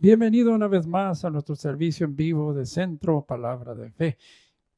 Bienvenido una vez más a nuestro servicio en vivo de Centro Palabra de Fe.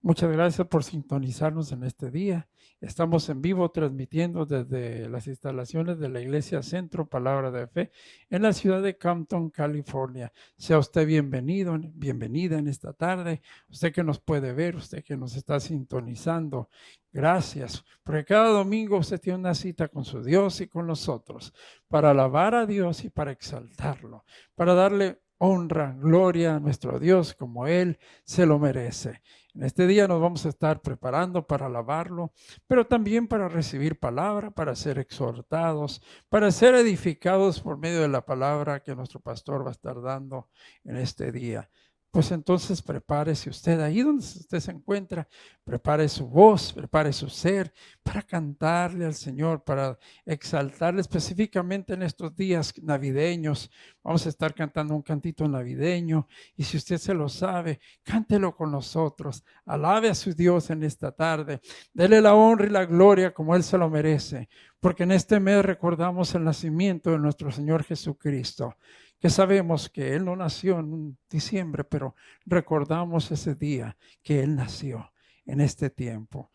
Muchas gracias por sintonizarnos en este día. Estamos en vivo transmitiendo desde las instalaciones de la Iglesia Centro Palabra de Fe en la ciudad de Compton, California. Sea usted bienvenido, bienvenida en esta tarde. Usted que nos puede ver, usted que nos está sintonizando. Gracias, porque cada domingo usted tiene una cita con su Dios y con nosotros para alabar a Dios y para exaltarlo, para darle honra, gloria a nuestro Dios como Él se lo merece. En este día nos vamos a estar preparando para alabarlo, pero también para recibir palabra, para ser exhortados, para ser edificados por medio de la palabra que nuestro pastor va a estar dando en este día. Pues entonces prepárese usted ahí donde usted se encuentra, prepare su voz, prepare su ser para cantarle al Señor, para exaltarle específicamente en estos días navideños. Vamos a estar cantando un cantito navideño y si usted se lo sabe, cántelo con nosotros. Alabe a su Dios en esta tarde. Dele la honra y la gloria como Él se lo merece, porque en este mes recordamos el nacimiento de nuestro Señor Jesucristo, que sabemos que Él no nació en diciembre, pero recordamos ese día que Él nació en este tiempo.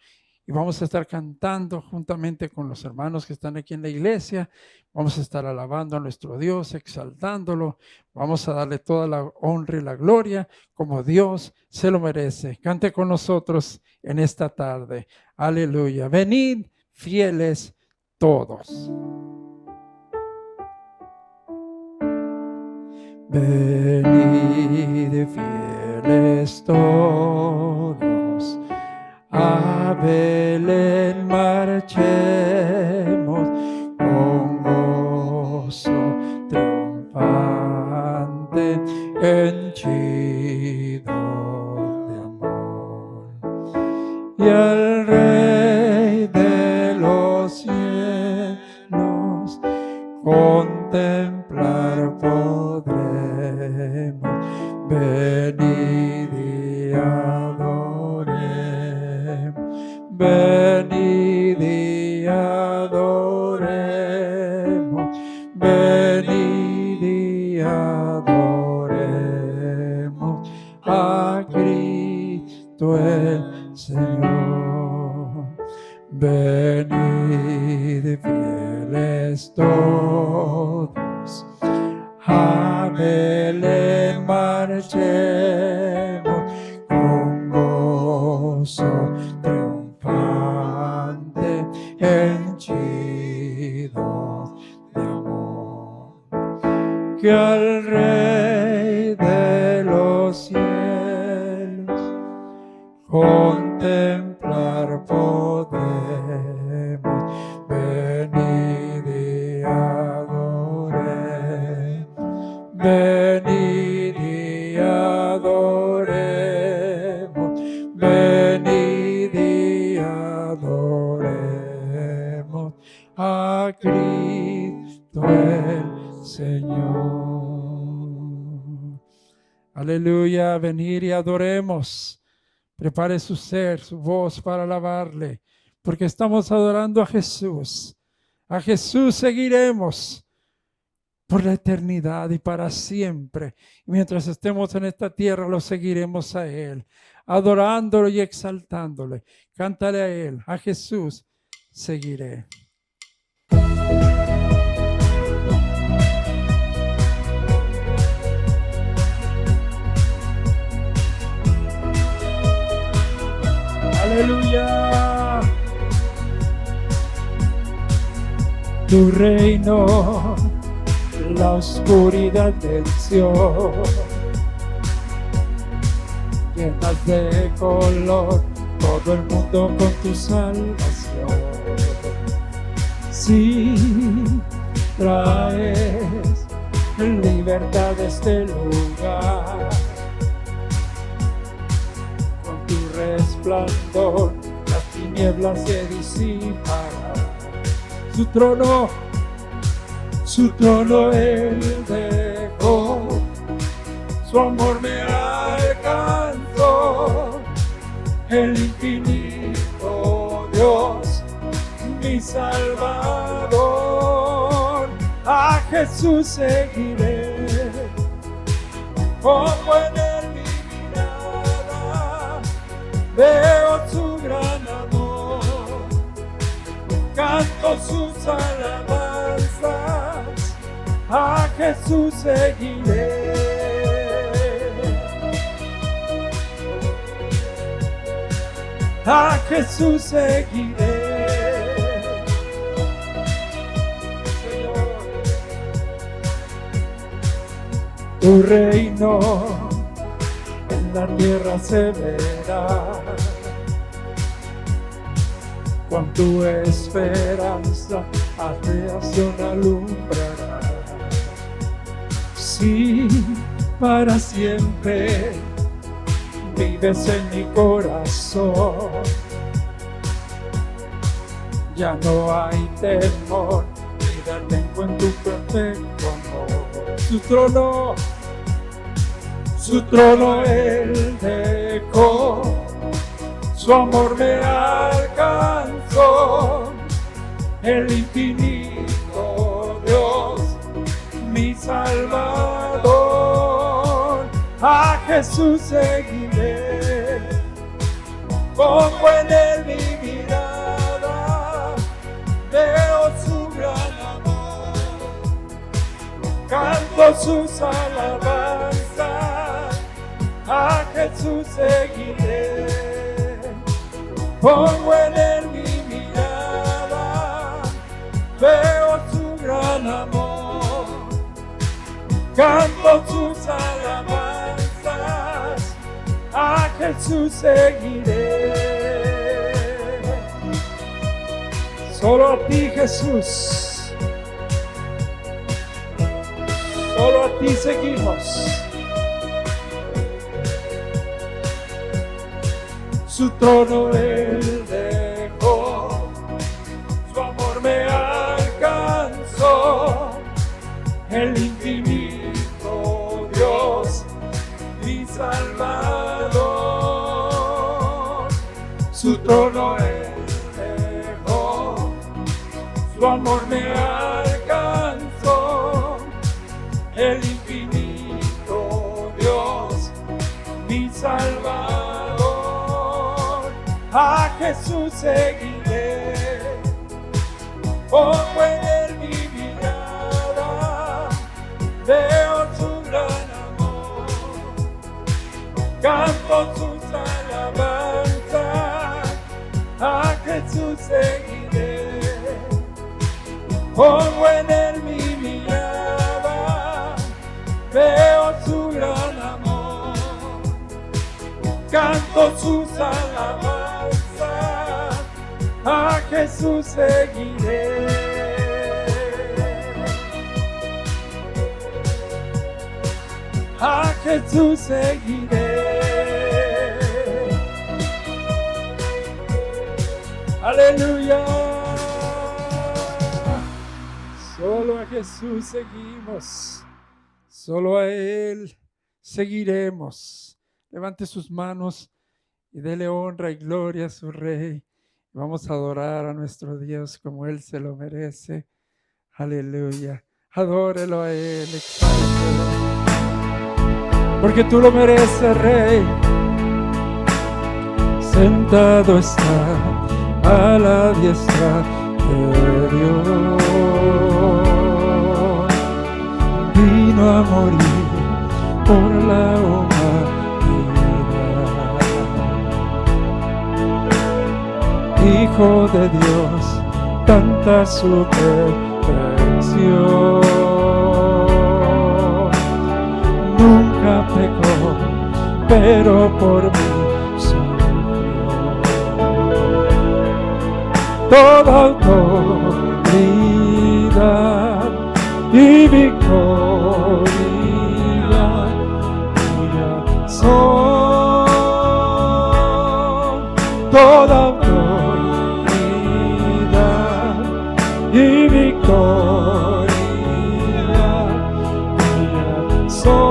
Y vamos a estar cantando juntamente con los hermanos que están aquí en la iglesia. Vamos a estar alabando a nuestro Dios, exaltándolo. Vamos a darle toda la honra y la gloria como Dios se lo merece. Cante con nosotros en esta tarde. Aleluya. Venid fieles todos. Venid fieles todos, a Belén marchemos con gozo triunfante, henchido de amor. Y al Rey de los cielos contemplar podremos. Venid y adoremos, venid y adoremos, venid y adoremos a Cristo el Señor. Venid fieles todos, a Belén marchemos con gozo triunfante, henchidos de amor. Que al Rey de los cielos contemplar podemos. Venid y adoremos, venid y adoremos, venid y adoremos a Cristo el Señor. Aleluya, venid y adoremos. Prepare su ser, su voz para alabarle, porque estamos adorando a Jesús. A Jesús seguiremos por la eternidad y para siempre. Y mientras estemos en esta tierra, lo seguiremos a Él, adorándolo y exaltándole. Cántale a Él, a Jesús seguiré. Aleluya. Tu reino, la oscuridad venció, llenas de color todo el mundo con tu salvación. Sí, traes libertad a este lugar. Resplandor, las tinieblas se disiparán. Su trono Él dejó, su amor me alcanzó. El infinito Dios, mi Salvador, a Jesús seguiré Pongo en él mi mirada, veo su gran amor, canto sus alabanzas, a Jesús seguiré. A Jesús seguiré. Señor, tu reino en la tierra se verá, con tu esperanza a creación alumbrará. Sí, para siempre vives en mi corazón, ya no hay temor, vida tengo en tu perfecto amor. Su trono él dejó, su amor me alcanzó, el infinito Dios, mi Salvador. A Jesús seguiré, pongo en él mi mirada, veo su gran amor, canto sus alabanzas, a Jesús seguiré, pongo en él mi mirada, veo su gran amor, canto sus alabanzas, a Jesús seguiré. Solo a ti, Jesús, solo a ti seguimos. Su trono él dejó, su amor me alcanzó, el infinito Dios, mi Salvador. Su trono él dejó, su amor me alcanzó, el infinito Dios, mi Salvador. A Jesús seguiré, pongo en él mi mirada, veo su gran amor, canto sus alabanzas, a Jesús seguiré, pongo en él mi mirada, veo su gran amor, canto sus alabanzas, a Jesús seguiré. A Jesús seguiré. Aleluya. Solo a Jesús seguimos. Solo a Él seguiremos. Levante sus manos y dele honra y gloria a su Rey. Vamos a adorar a nuestro Dios como Él se lo merece. Aleluya. Adórelo a Él, exáltelo. Porque tú lo mereces, Rey. Sentado está a la diestra de Dios. Vino a morir por la humanidad. Hijo de Dios, tanta su perfección. Nunca pecó, pero por mí sufrió. Toda autoridad y victoria tuya son. Toda autoridad y victoria tuya son.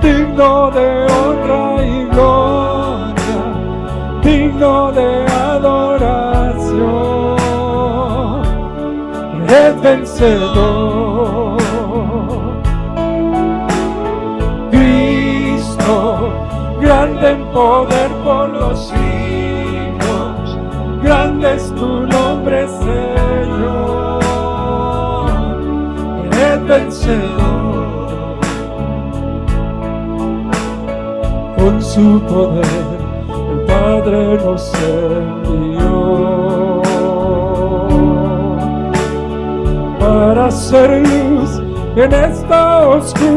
Digno de honra y gloria, digno de adoración, eres vencedor. Cristo, grande en poder por los siglos, grande es tu nombre, Señor. Eres vencedor. Con su poder el Padre nos envió para hacer luz en esta oscuridad,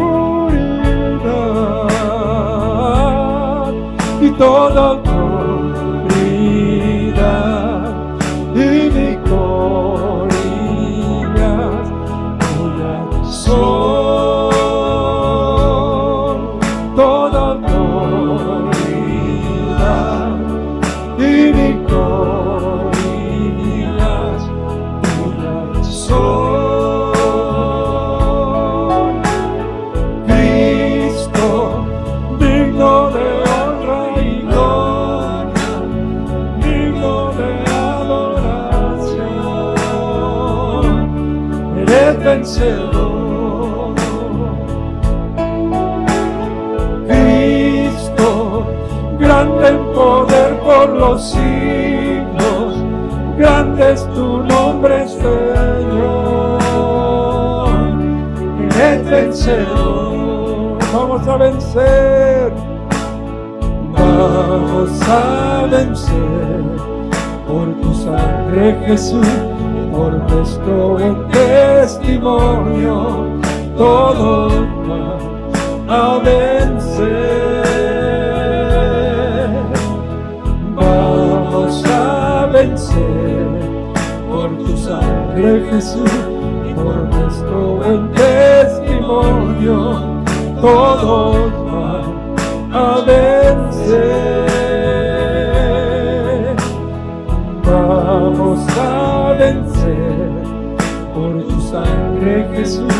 y toda autoridad y victorias tuyas son. Toda autoridad y victorias tuyas son. Cristo, digno de honra y gloria, digno de adoración, eres vencedor. Cristo, grande en poder por los siglos, grande es tu nombre, Señor. Eres vencedor. Vamos a vencer. Vamos a vencer por tu sangre, Jesús, por nuestro buen testimonio. Todos van a vencer. Vamos a vencer por tu sangre, Jesús, por nuestro buen testimonio. Todos van a vencer. Vamos a vencer por tu sangre, Jesús,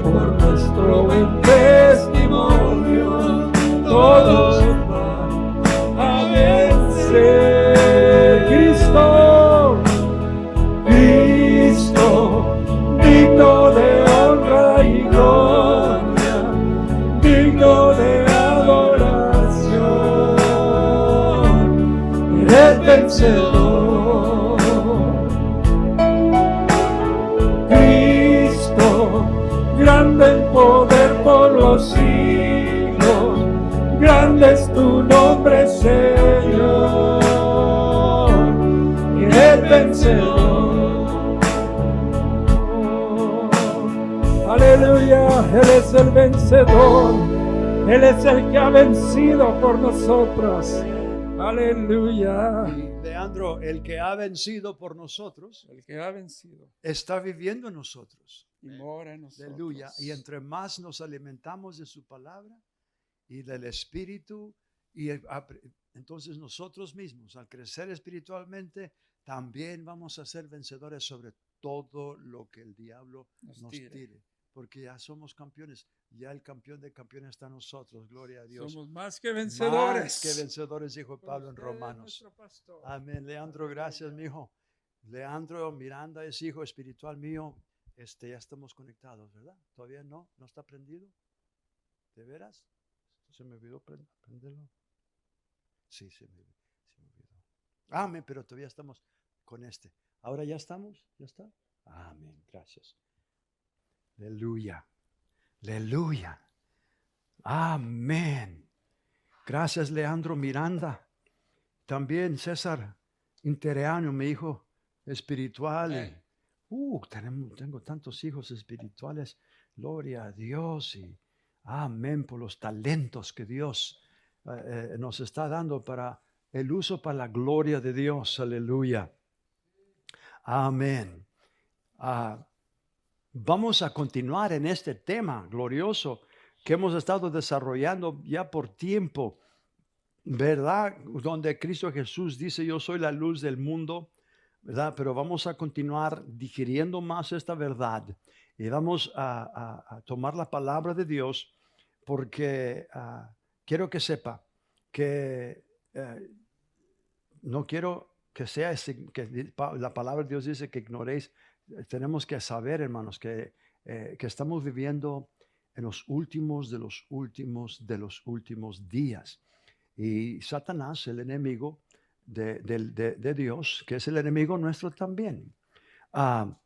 por nuestro buen testimonio. Todos van a vencer. Cristo, Cristo, digno de honra y gloria, digno de adoración, eres vencedor. Cristo, grande en poder por los siglos, grande es tu nombre, Señor. Eres vencedor. Aleluya, Él es el vencedor. Él es el que ha vencido por nosotros. Aleluya. Y Leandro, el que ha vencido por nosotros, El que ha vencido está viviendo en nosotros. y mora en nosotros. Aleluya. Y entre más nos alimentamos de su palabra y del Espíritu, entonces nosotros mismos, al crecer espiritualmente, también vamos a ser vencedores sobre todo lo que el diablo nos tire. Porque ya somos campeones. Ya el campeón de campeones está en nosotros. Gloria a Dios. Somos más que vencedores. Más que vencedores, dijo Pablo en Romanos. Amén. Leandro, gracias, mi hijo. Leandro Miranda es hijo espiritual mío. Ya estamos conectados, ¿verdad? ¿Todavía no? ¿No está prendido? ¿De veras? ¿Se me olvidó prenderlo? Sí, se me olvidó. Amén, pero todavía estamos con este. ¿Ahora ya estamos? ¿Ya está? Amén, gracias. Aleluya. Aleluya. Amén. Gracias, Leandro Miranda. También César Intereano, mi hijo espiritual. Tengo tantos hijos espirituales. Gloria a Dios y amén por los talentos que Dios nos está dando para el uso para la gloria de Dios. Aleluya. Amén. Vamos a continuar en este tema glorioso que hemos estado desarrollando ya por tiempo, ¿verdad? Donde Cristo Jesús dice, yo soy la luz del mundo, ¿verdad? Pero vamos a continuar digiriendo más esta verdad y vamos a tomar la palabra de Dios porque quiero que sepa que no quiero que sea que la palabra de Dios dice que ignoréis tenemos que saber, hermanos, que estamos viviendo en los últimos de los últimos de los últimos días. Y Satanás, el enemigo de Dios, que es el enemigo nuestro también, ah,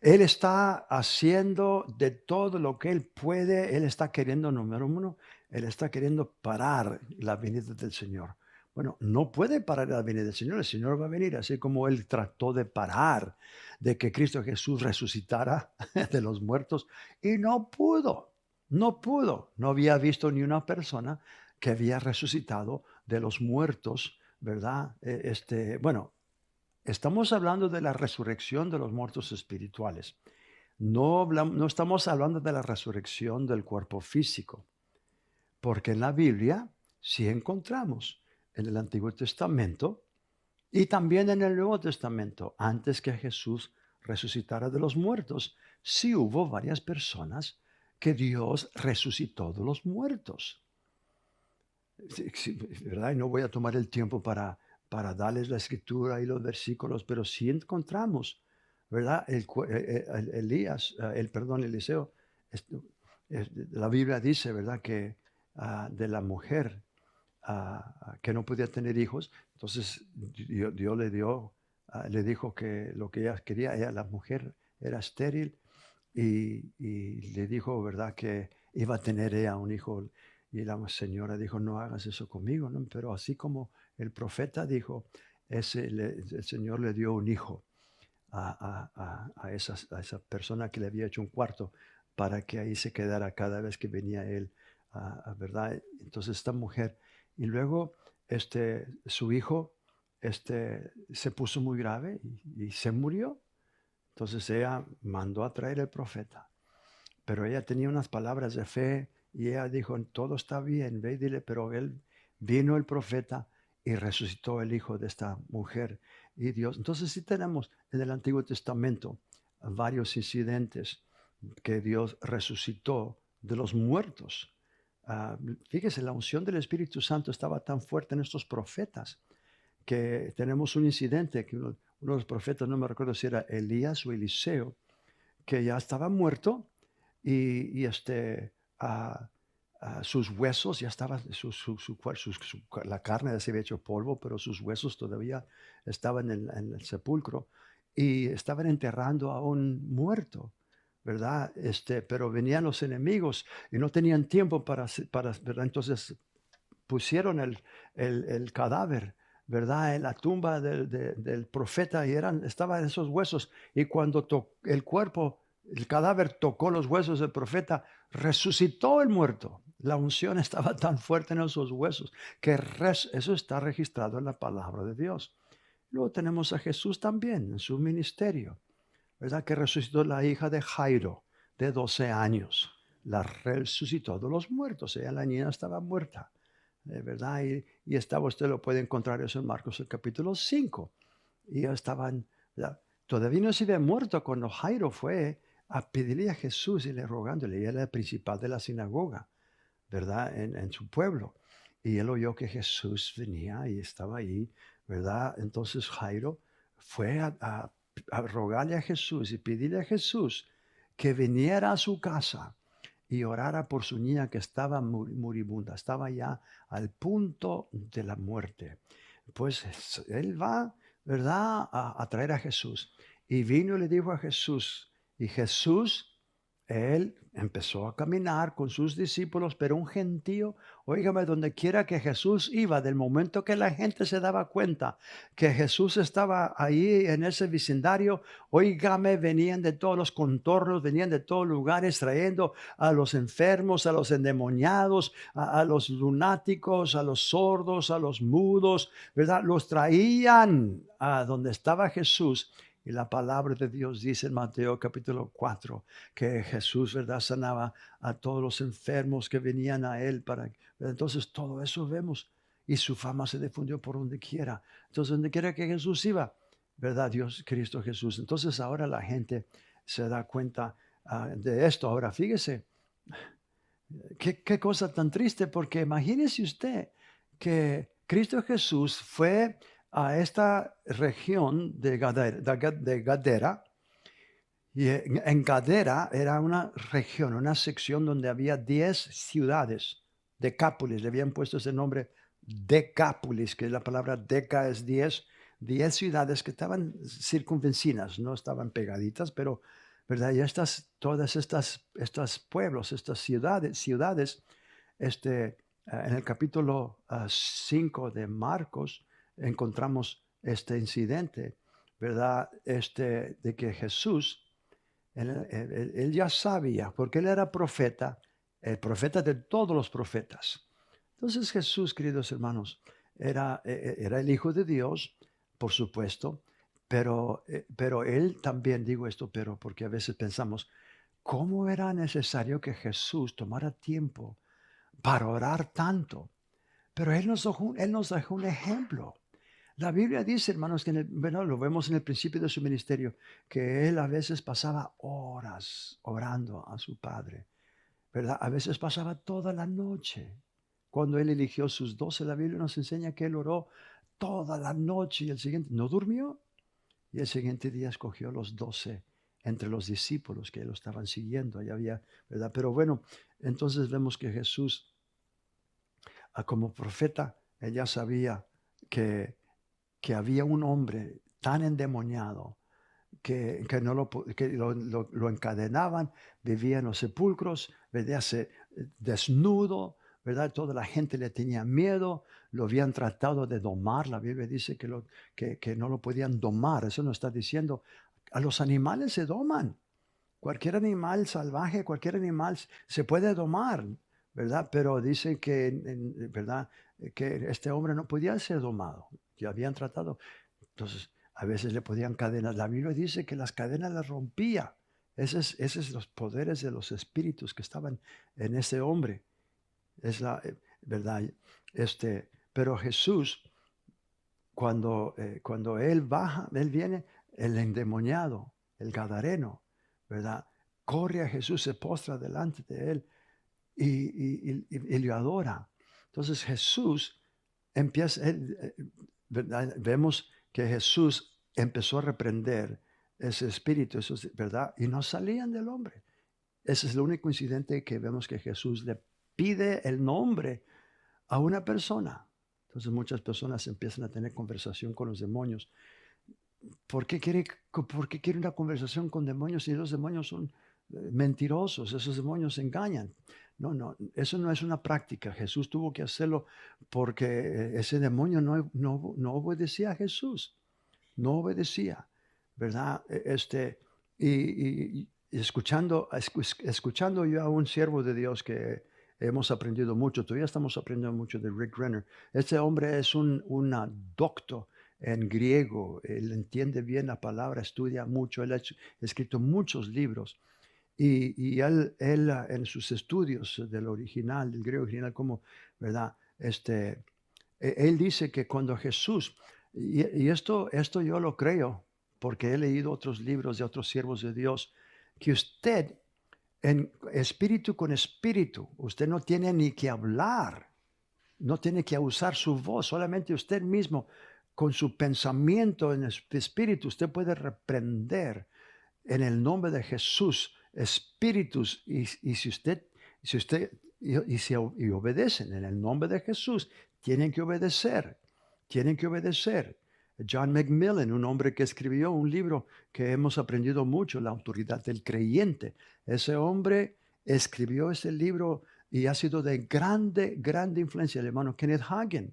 él está haciendo de todo lo que él puede. Él está queriendo, número uno, él está queriendo parar la venida del Señor. Bueno, no puede parar la venida del Señor. El Señor va a venir, así como él trató de parar de que Cristo Jesús resucitara de los muertos y no pudo. No pudo. No había visto ni una persona que había resucitado de los muertos, ¿verdad? Bueno, estamos hablando de la resurrección de los muertos espirituales. No estamos hablando de la resurrección del cuerpo físico, porque en la Biblia sí encontramos en el Antiguo Testamento y también en el Nuevo Testamento, antes que Jesús resucitara de los muertos, sí hubo varias personas que Dios resucitó de los muertos. Sí, sí, ¿verdad? Y no voy a tomar el tiempo para darles la escritura y los versículos, pero sí encontramos, ¿verdad? Elías, Eliseo, esto, la Biblia dice, ¿verdad? Que de la mujer que no podía tener hijos, entonces Dios le dijo que lo que ella quería, la mujer era estéril y le dijo, ¿verdad? Que iba a tener ella un hijo. Y la señora dijo, no hagas eso conmigo, ¿no? Pero así como el profeta dijo, el Señor le dio un hijo a esa persona que le había hecho un cuarto para que ahí se quedara cada vez que venía él, ¿verdad? Entonces esta mujer, y luego su hijo se puso muy grave y se murió. Entonces ella mandó a traer el profeta, pero ella tenía unas palabras de fe y ella dijo, todo está bien, ve y dile, pero vino el profeta y resucitó el hijo de esta mujer y Dios. Entonces sí tenemos en el Antiguo Testamento varios incidentes que Dios resucitó de los muertos. Fíjese, la unción del Espíritu Santo estaba tan fuerte en estos profetas que tenemos un incidente que uno de los profetas, no me recuerdo si era Elías o Eliseo, que ya estaba muerto y sus huesos ya estaban, la carne ya se había hecho polvo, pero sus huesos todavía estaban en el sepulcro y estaban enterrando a un muerto, ¿verdad? Pero venían los enemigos y no tenían tiempo ¿verdad? Entonces pusieron el cadáver, ¿verdad? En la tumba del profeta y estaban esos huesos. Y cuando el cadáver tocó los huesos del profeta, resucitó el muerto. La unción estaba tan fuerte en esos huesos que eso está registrado en la palabra de Dios. Luego tenemos a Jesús también en su ministerio, ¿verdad? Que resucitó la hija de Jairo, de 12 años. La resucitó de los muertos. La niña estaba muerta. ¿Verdad? Y estaba, usted lo puede encontrar eso en Marcos el capítulo 5. Y ya estaban, ¿verdad? Todavía no se había muerto cuando Jairo fue a pedirle a Jesús y le rogándole. Y él era el principal de la sinagoga, ¿verdad? En su pueblo. Y él oyó que Jesús venía y estaba ahí, ¿verdad? Entonces Jairo fue a rogarle a Jesús y pedirle a Jesús que viniera a su casa y orara por su niña que estaba moribunda, estaba ya al punto de la muerte. Pues él va, ¿verdad?, a traer a Jesús. Y vino y le dijo a Jesús, y Jesús, él empezó a caminar con sus discípulos, pero un gentío, óigame, donde quiera que Jesús iba, del momento que la gente se daba cuenta que Jesús estaba ahí en ese vecindario, óigame, venían de todos los contornos, venían de todos lugares trayendo a los enfermos, a los endemoniados, a los lunáticos, a los sordos, a los mudos, ¿verdad? Los traían a donde estaba Jesús. Y la palabra de Dios dice en Mateo capítulo 4 que Jesús, ¿verdad?, sanaba a todos los enfermos que venían a él. Entonces todo eso vemos y su fama se difundió por donde quiera. Entonces donde quiera que Jesús iba, ¿verdad? Dios, Cristo Jesús. Entonces ahora la gente se da cuenta de esto. Ahora fíjese, qué cosa tan triste, porque imagínese usted que Cristo Jesús fue a esta región de Gadara Y en Gadara era una región, una sección donde había 10 ciudades, Decápolis, le habían puesto ese nombre Decápolis, que la palabra deca es 10, 10 ciudades que estaban circunvecinas, no estaban pegaditas, pero, ¿verdad? Y todas estas pueblos, estas ciudades, en el capítulo 5 de Marcos encontramos este incidente, ¿verdad? De que Jesús él ya sabía, porque él era profeta, el profeta de todos los profetas. Entonces Jesús, queridos hermanos, era el Hijo de Dios, por supuesto, pero él también, digo esto, pero porque a veces pensamos, ¿cómo era necesario que Jesús tomara tiempo para orar tanto? Pero él nos dejó un ejemplo. La Biblia dice, hermanos, que bueno, lo vemos en el principio de su ministerio, que él a veces pasaba horas orando a su Padre, ¿verdad? A veces pasaba toda la noche. Cuando él eligió sus 12, la Biblia nos enseña que él oró toda la noche y el siguiente no durmió. Y el siguiente día escogió los 12 entre los discípulos que lo estaban siguiendo. Ahí había, ¿verdad? Pero bueno, entonces vemos que Jesús, como profeta, él ya sabía que había un hombre tan endemoniado que no que lo encadenaban, vivía en los sepulcros, veíase desnudo, ¿verdad? Toda la gente le tenía miedo, lo habían tratado de domar. La Biblia dice que no lo podían domar. Eso no está diciendo, a los animales se doman. Cualquier animal salvaje, cualquier animal se puede domar, ¿verdad? Pero dice que, ¿verdad? Que este hombre no podía ser domado. Ya habían tratado. Entonces, a veces le podían cadenas. La Biblia dice que las cadenas las rompía. Ese es los poderes de los espíritus que estaban en ese hombre. Es la verdad. Pero Jesús, cuando él baja, él viene, el endemoniado, el gadareno, ¿verdad? Corre a Jesús, se postra delante de él y le adora. Entonces Jesús empieza, ¿verdad? Vemos que Jesús empezó a reprender ese espíritu, eso ¿verdad? Y no salían del hombre. Ese es el único incidente que vemos que Jesús le pide el nombre a una persona. Entonces muchas personas empiezan a tener conversación con los demonios. ¿Por qué quiere una conversación con demonios si los demonios son mentirosos? Esos demonios engañan. No, no, eso no es una práctica. Jesús tuvo que hacerlo porque ese demonio no obedecía a Jesús. No obedecía, ¿verdad? Y escuchando yo a un siervo de Dios que hemos aprendido mucho, todavía estamos aprendiendo mucho de Rick Renner. Este hombre es un doctor en griego, él entiende bien la palabra, estudia mucho, él ha escrito muchos libros. Y él en sus estudios del original, del griego original, como, ¿verdad? Él dice que cuando Jesús, y esto yo lo creo, porque he leído otros libros de otros siervos de Dios, que usted, en espíritu con espíritu, usted no tiene ni que hablar, no tiene que usar su voz, solamente usted mismo, con su pensamiento en el espíritu, usted puede reprender en el nombre de Jesús espíritus, y si obedecen en el nombre de Jesús, tienen que obedecer, tienen que obedecer. John McMillan, un hombre que escribió un libro que hemos aprendido mucho, La autoridad del creyente. Ese hombre escribió ese libro y ha sido de grande, grande influencia. El hermano Kenneth Hagin,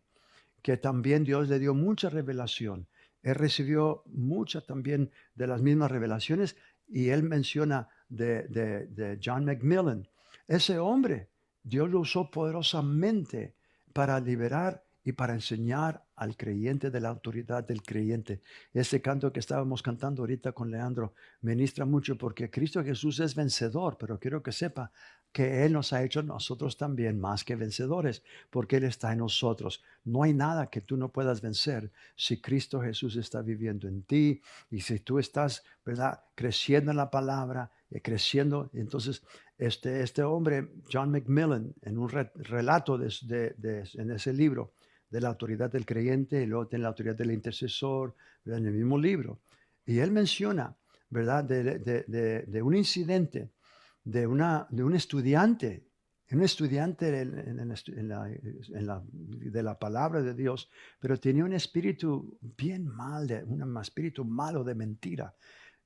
que también Dios le dio mucha revelación. Él recibió muchas también de las mismas revelaciones, y él menciona de John McMillan. Ese hombre, Dios lo usó poderosamente para liberar y para enseñar al creyente de la autoridad del creyente. Ese canto que estábamos cantando ahorita con Leandro ministra mucho, porque Cristo Jesús es vencedor, pero quiero que sepa que Él nos ha hecho nosotros también más que vencedores, porque Él está en nosotros. No hay nada que tú no puedas vencer si Cristo Jesús está viviendo en ti, y si tú estás, ¿verdad?, creciendo en la palabra, creciendo. Entonces, este hombre, John McMillan, en un relato en ese libro de la autoridad del creyente, y luego tiene la autoridad del intercesor, ¿verdad?, en el mismo libro, y él menciona ¿verdad? De un incidente, de un estudiante. Un estudiante de la palabra de Dios, pero tenía un espíritu bien mal, un espíritu malo de mentira,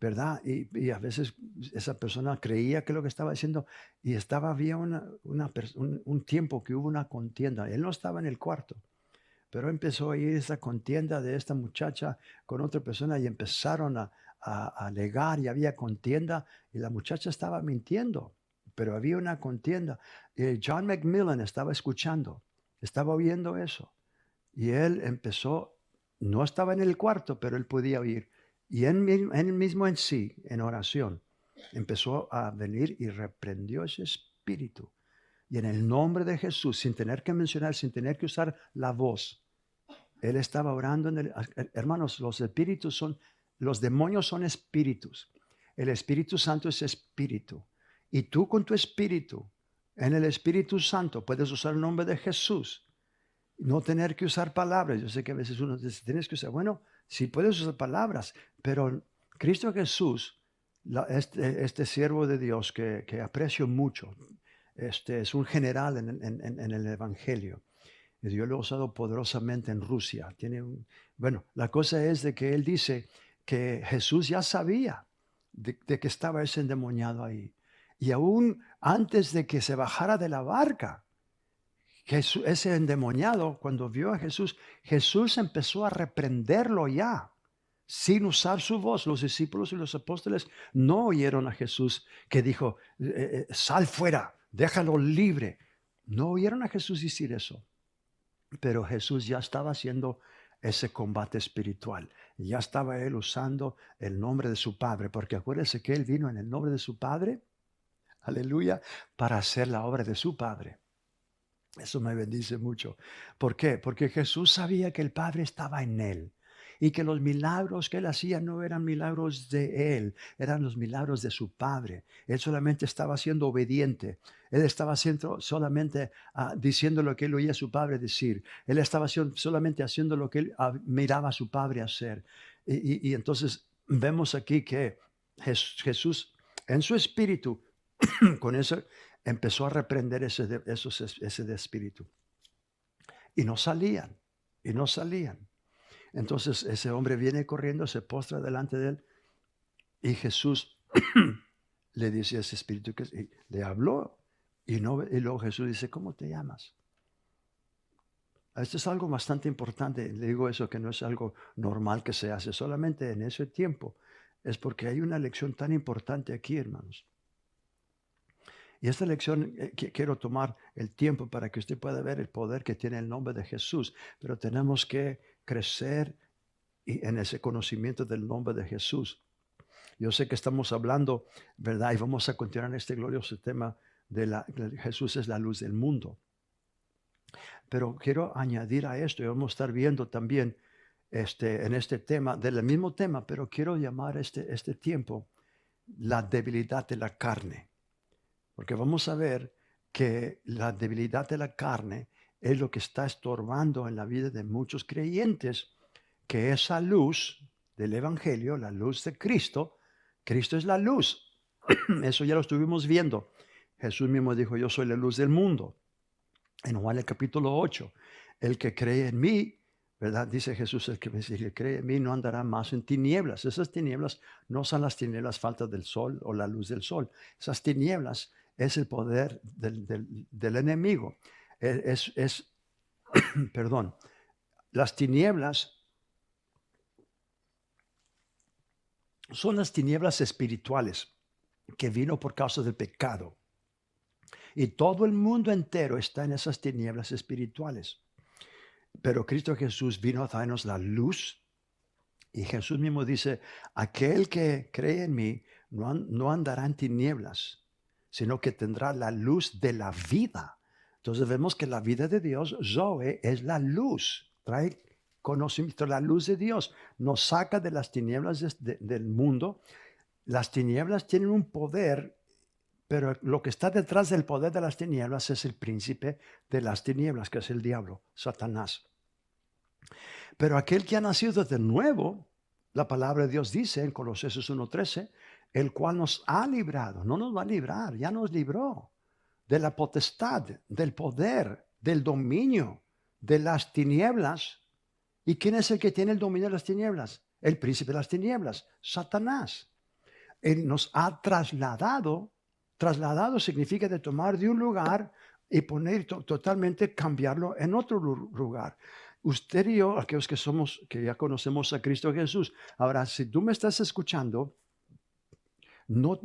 ¿verdad? Y a veces esa persona creía que lo que estaba diciendo, y había un tiempo que hubo una contienda. Él no estaba en el cuarto, pero empezó a ir esa contienda de esta muchacha con otra persona y empezaron a alegar y había contienda y la muchacha estaba mintiendo, pero había una contienda. John Macmillan estaba escuchando, estaba oyendo eso y él empezó, no estaba en el cuarto, pero él podía oír. Y él mismo en sí, en oración, empezó a venir y reprendió ese espíritu. Y en el nombre de Jesús, sin tener que mencionar, sin tener que usar la voz, él estaba orando hermanos, los demonios son espíritus. El Espíritu Santo es espíritu. Y tú con tu espíritu, en el Espíritu Santo, puedes usar el nombre de Jesús. No tener que usar palabras. Yo sé que a veces uno dice, tienes que usar, bueno, sí puedes usar palabras, pero Cristo Jesús, este siervo de Dios que aprecio mucho, es un general en el Evangelio. Y Dios lo ha usado poderosamente en Rusia. Bueno, la cosa es de que él dice que Jesús ya sabía de que estaba ese endemoniado ahí. Y aún antes de que se bajara de la barca, ese endemoniado, cuando vio a Jesús, Jesús empezó a reprenderlo ya, sin usar su voz. Los discípulos y los apóstoles no oyeron a Jesús que dijo, sal fuera, déjalo libre. No oyeron a Jesús decir eso. Pero Jesús ya estaba haciendo ese combate espiritual. Ya estaba él usando el nombre de su Padre, porque acuérdense que él vino en el nombre de su Padre, aleluya, para hacer la obra de su Padre. Eso me bendice mucho. ¿Por qué? Porque Jesús sabía que el Padre estaba en él y que los milagros que él hacía no eran milagros de él, eran los milagros de su Padre. Él solamente estaba siendo obediente. Él estaba solamente diciendo lo que él oía a su Padre decir. Él estaba solamente haciendo lo que él miraba a su Padre hacer. Y entonces vemos aquí que Jesús en su espíritu, con eso empezó a reprender ese de espíritu. Y no salían, y no salían. Entonces ese hombre viene corriendo, se postra delante de él y Jesús le dice a ese espíritu que le habló y luego Jesús dice, ¿cómo te llamas? Esto es algo bastante importante. Le digo eso, que no es algo normal que se hace solamente en ese tiempo. Es porque hay una lección tan importante aquí, hermanos. Y esta lección quiero tomar el tiempo para que usted pueda ver el poder que tiene el nombre de Jesús. Pero tenemos que crecer en ese conocimiento del nombre de Jesús. Yo sé que estamos hablando, ¿verdad? Y vamos a continuar en este glorioso tema de Jesús es la luz del mundo. Pero quiero añadir a esto, y vamos a estar viendo también en este tema, del mismo tema, pero quiero llamar este tiempo la debilidad de la carne. Porque vamos a ver que la debilidad de la carne es lo que está estorbando en la vida de muchos creyentes, que esa luz del Evangelio, la luz de Cristo, Cristo es la luz. Eso ya lo estuvimos viendo. Jesús mismo dijo, yo soy la luz del mundo. En Juan el capítulo 8, el que cree en mí, ¿verdad? Dice Jesús, el que cree en mí no andará más en tinieblas. Esas tinieblas no son las tinieblas falta del sol o la luz del sol. Esas tinieblas es el poder del enemigo. Perdón, las tinieblas son las tinieblas espirituales que vino por causa del pecado. Y todo el mundo entero está en esas tinieblas espirituales. Pero Cristo Jesús vino a darnos la luz. Y Jesús mismo dice, aquel que cree en mí no andará en tinieblas, sino que tendrá la luz de la vida. Entonces vemos que la vida de Dios, Zoe, es la luz. Trae conocimiento, la luz de Dios. Nos saca de las tinieblas del mundo. Las tinieblas tienen un poder, pero lo que está detrás del poder de las tinieblas es el príncipe de las tinieblas, que es el diablo, Satanás. Pero aquel que ha nacido de nuevo, la palabra de Dios dice en Colosenses 1:13, el cual nos ha librado, no nos va a librar, ya nos libró de la potestad, del poder, del dominio de las tinieblas. ¿Y quién es el que tiene el dominio de las tinieblas? El príncipe de las tinieblas, Satanás. Él nos ha trasladado. Trasladado significa de tomar de un lugar y poner totalmente, cambiarlo en otro lugar. Usted y yo, aquellos que somos, que ya conocemos a Cristo Jesús. Ahora, si tú me estás escuchando, no,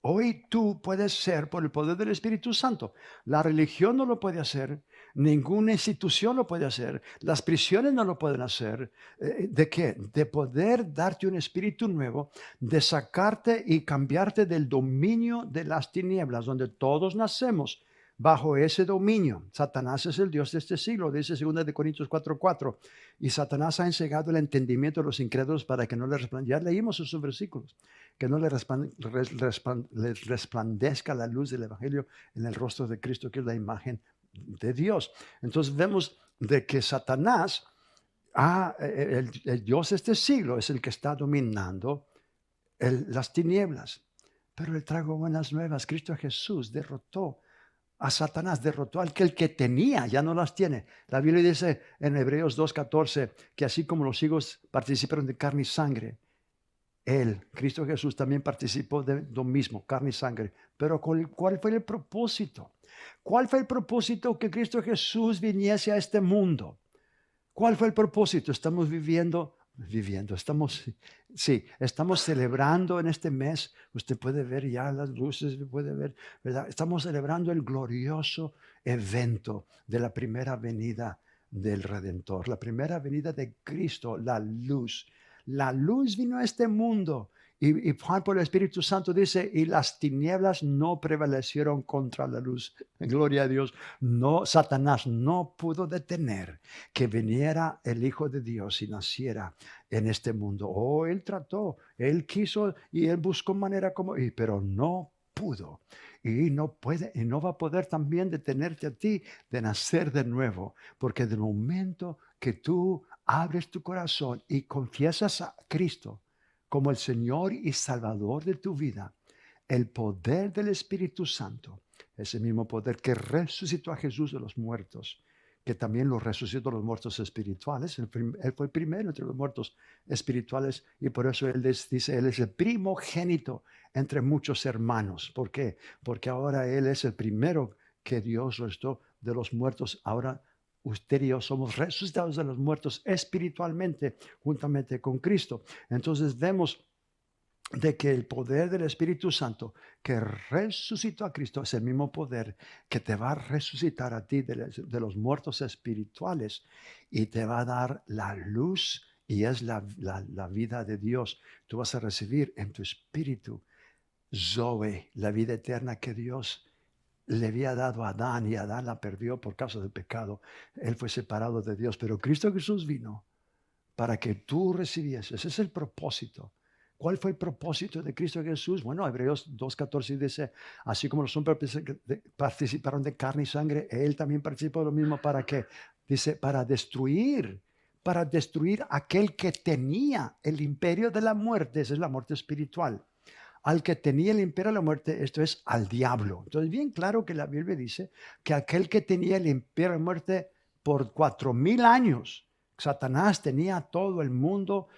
hoy tú puedes ser por el poder del Espíritu Santo. La religión no lo puede hacer, ninguna institución lo puede hacer, las prisiones no lo pueden hacer. ¿De qué? De poder darte un espíritu nuevo, de sacarte y cambiarte del dominio de las tinieblas, donde todos nacemos bajo ese dominio. Satanás es el Dios de este siglo, dice 2 de Corintios 4:4. Y Satanás ha ensegado el entendimiento de los incrédulos para que no les resplandezca. Ya leímos esos versículos. Que no les resplandezca la luz del Evangelio en el rostro de Cristo, que es la imagen de Dios. Entonces vemos de que Satanás, el Dios de este siglo, es el que está dominando las tinieblas. Pero le traigo buenas nuevas. Cristo Jesús derrotó a Satanás, derrotó al que el que tenía, ya no las tiene. La Biblia dice en Hebreos 2:14 que así como los hijos participaron de carne y sangre, Él, Cristo Jesús, también participó de lo mismo, carne y sangre. Pero ¿cuál fue el propósito? ¿Cuál fue el propósito que Cristo Jesús viniese a este mundo? ¿Cuál fue el propósito? Estamos estamos celebrando en este mes. Usted puede ver ya las luces, puede ver, ¿verdad? Estamos celebrando el glorioso evento de la primera venida del Redentor, la primera venida de Cristo, la luz. La luz vino a este mundo. Y Juan por el Espíritu Santo dice, y las tinieblas no prevalecieron contra la luz. Gloria a Dios. No, Satanás no pudo detener que viniera el Hijo de Dios y naciera en este mundo. Oh, él trató, él quiso y él buscó manera pero no pudo. Y no puede, y no va a poder también detenerte a ti de nacer de nuevo, porque del momento que tú abres tu corazón y confiesas a Cristo como el Señor y Salvador de tu vida, el poder del Espíritu Santo, ese mismo poder que resucitó a Jesús de los muertos, que también lo resucitó de los muertos espirituales. Él fue el primero entre los muertos espirituales y por eso él dice, él es el primogénito entre muchos hermanos. ¿Por qué? Porque ahora él es el primero que Dios resucitó de los muertos. Ahora usted y yo somos resucitados de los muertos espiritualmente juntamente con Cristo. Entonces vemos de que el poder del Espíritu Santo que resucitó a Cristo es el mismo poder que te va a resucitar a ti de los muertos espirituales y te va a dar la luz y es la vida de Dios. Tú vas a recibir en tu espíritu Zoe, la vida eterna que Dios le había dado a Adán y Adán la perdió por causa del pecado. Él fue separado de Dios, pero Cristo Jesús vino para que tú recibieses. Ese es el propósito. ¿Cuál fue el propósito de Cristo Jesús? Bueno, Hebreos 2:14 dice, así como los hombres participaron de carne y sangre, Él también participó de lo mismo. ¿Para qué? Dice, para destruir aquel que tenía el imperio de la muerte. Esa es la muerte espiritual. Al que tenía el imperio de la muerte, esto es al diablo. Entonces, bien claro que la Biblia dice que aquel que tenía el imperio de la muerte por 4,000 años, Satanás tenía todo el mundo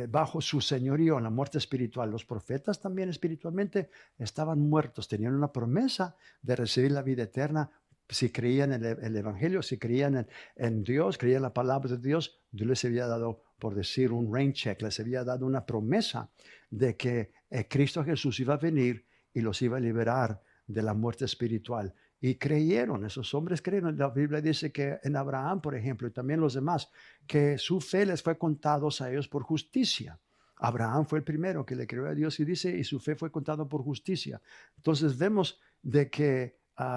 bajo su señorío en la muerte espiritual. Los profetas también espiritualmente estaban muertos, tenían una promesa de recibir la vida eterna. Si creían en el Evangelio, si creían en Dios, creían en la palabra de Dios, Dios les había dado, por decir, un rain check, les había dado una promesa de que Cristo Jesús iba a venir y los iba a liberar de la muerte espiritual. Y creyeron, esos hombres creyeron. La Biblia dice que en Abraham, por ejemplo, y también los demás, que su fe les fue contados a ellos por justicia. Abraham fue el primero que le creyó a Dios y dice, y su fe fue contada por justicia. Entonces vemos de que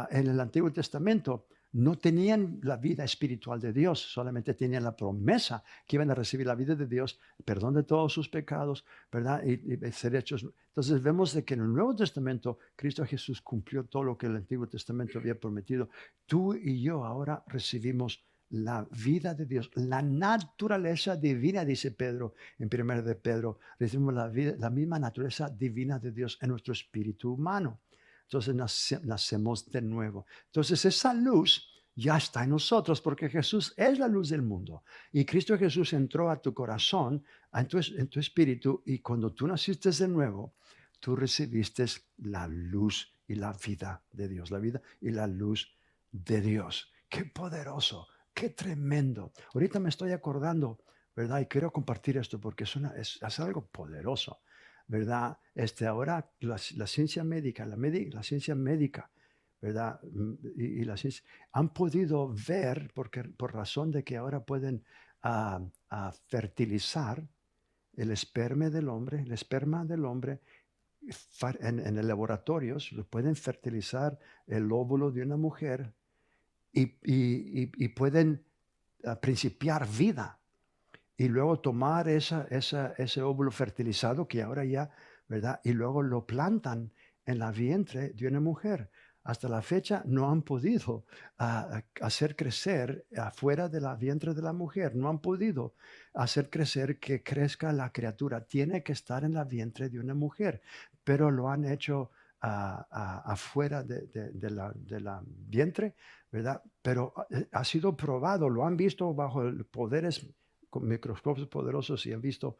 en el Antiguo Testamento no tenían la vida espiritual de Dios, solamente tenían la promesa que iban a recibir la vida de Dios, perdón de todos sus pecados, ¿verdad? Y ser hechos. Entonces vemos de que en el Nuevo Testamento Cristo Jesús cumplió todo lo que el Antiguo Testamento había prometido. Tú y yo ahora recibimos la vida de Dios, la naturaleza divina, dice Pedro en 1 de Pedro. Recibimos la misma naturaleza divina de Dios en nuestro espíritu humano. Entonces nacemos de nuevo. Entonces esa luz ya está en nosotros porque Jesús es la luz del mundo. Y Cristo Jesús entró a tu corazón, en tu espíritu, y cuando tú naciste de nuevo, tú recibiste la luz y la vida de Dios, la vida y la luz de Dios. ¡Qué poderoso! ¡Qué tremendo! Ahorita me estoy acordando, ¿verdad? Y quiero compartir esto porque es algo poderoso, ¿verdad? Ahora la ciencia médica, la ciencia médica, ¿verdad? Y la ciencia han podido ver, por razón de que ahora pueden fertilizar el esperma del hombre, en el laboratorio, pueden fertilizar el óvulo de una mujer y pueden principiar vida y luego tomar ese óvulo fertilizado que ahora ya, ¿verdad? Y luego lo plantan en la vientre de una mujer. Hasta la fecha no han podido hacer crecer afuera de la vientre de la mujer, no han podido hacer crecer que crezca la criatura. Tiene que estar en la vientre de una mujer, pero lo han hecho afuera de la vientre, ¿verdad? Pero ha sido probado, lo han visto bajo poderes, con microscopios poderosos y han visto